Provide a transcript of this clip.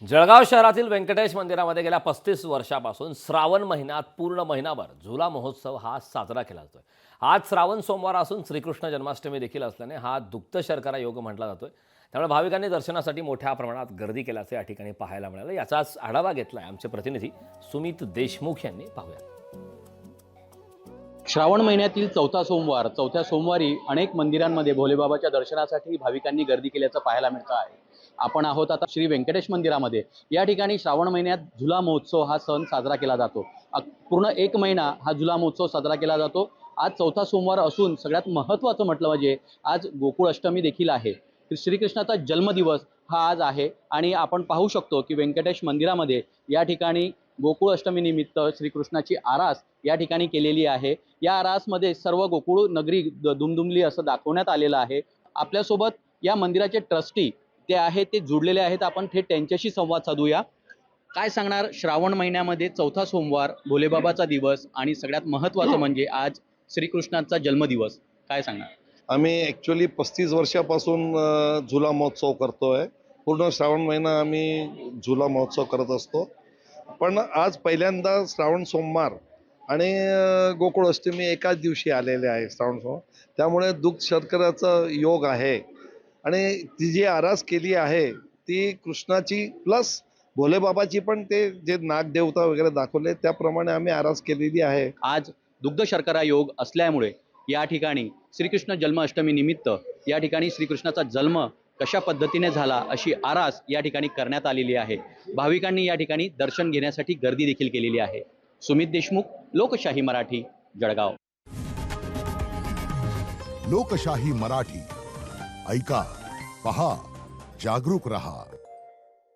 जळगाव शहरातील व्यंकटेश मंदिरामध्ये गेल्या 35 वर्षापासून श्रावण महिन्यात पूर्ण महिनाभर झुला महोत्सव हा साजरा केला जातोय। आज श्रावण सोमवार असून श्रीकृष्ण जन्माष्टमी देखील असल्याने हा दुग्ध शर्करा योग म्हटला जातोय। त्यामुळे भाविकांनी दर्शनासाठी मोठ्या प्रमाणात गर्दी केल्याचे या ठिकाणी पाहायला मिळाले। याचाच आढावा घेतलाय आमचे प्रतिनिधी सुमित देशमुख यांनी। पाहूया। श्रावण महिन्यातील चौथा सोमवारी अनेक मंदिरांमध्ये भोलेबाबाच्या दर्शनासाठी भाविकांनी गर्दी केल्याचं पाहायला मिळतं आहे। आपण आहोत आता श्री व्यंकटेश मंदिरामध्ये। या ठिकाणी श्रावण महिन्यात झुला महोत्सव हा सण साजरा केला जातो। पूर्ण एक महिना हा झुला महोत्सव साजरा केला जातो। आज चौथा सोमवार असून सगळ्यात महत्त्वाचं म्हटलं म्हणजे आज गोकुळ अष्टमी देखील आहे। श्रीकृष्णाचा जन्मदिवस हा आज आहे आणि आपण पाहू शकतो की व्यंकटेश मंदिरामध्ये या ठिकाणी गोकुळ अष्टमी निमित्त श्रीकृष्णाची आरास या ठिकाणी केलेली आहे। या आरासमध्ये सर्व गोकुळ नगरी दुमदुमली असं दाखवण्यात आलेलं आहे। आपल्यासोबत या मंदिराचे ट्रस्टी ते आहेत, ते जुडलेले आहेत। आपण थेट त्यांच्याशी संवाद साधूया। काय सांगणार, श्रावण महिन्यामध्ये चौथा सोमवार, भोलेबाबाचा दिवस आणि सगळ्यात महत्त्वाचं म्हणजे आज श्रीकृष्णाचा जन्मदिवस, काय सांगणार? आम्ही ॲक्च्युअली 35 वर्षापासून झुला महोत्सव करतोय। पूर्ण श्रावण महिना आम्ही झुला महोत्सव करत असतो। पण आज पहिल्यांदा श्रावण सोमवार आणि गोकुळ अष्टमी एकाच दिवशी आलेले आहे श्रावण सोमवार, त्यामुळे दुग्ध शर्कराचा योग आहे आणि ती जी आरास केली आहे ती कृष्णाची प्लस भोलेबाबाची, पण ते जे नागदेवता वगैरे दाखवले त्याप्रमाणे आम्ही आरास केलेली आहे। आज दुग्ध शर्करा योग असल्यामुळे या ठिकाणी श्रीकृष्ण जन्माष्टमी निमित्त या ठिकाणी श्रीकृष्णाचा जन्म कशा पद्धतीने झाला अशी आरास या ठिकाणी करण्यात आलेली आहे। भाविकांनी या ठिकाणी दर्शन घेण्यासाठी गर्दी देखील केलेली आहे। सुमित देशमुख, लोकशाही मराठी, जळगाव। लोकशाही मराठी ऐका, पहा, जागरूक रहा।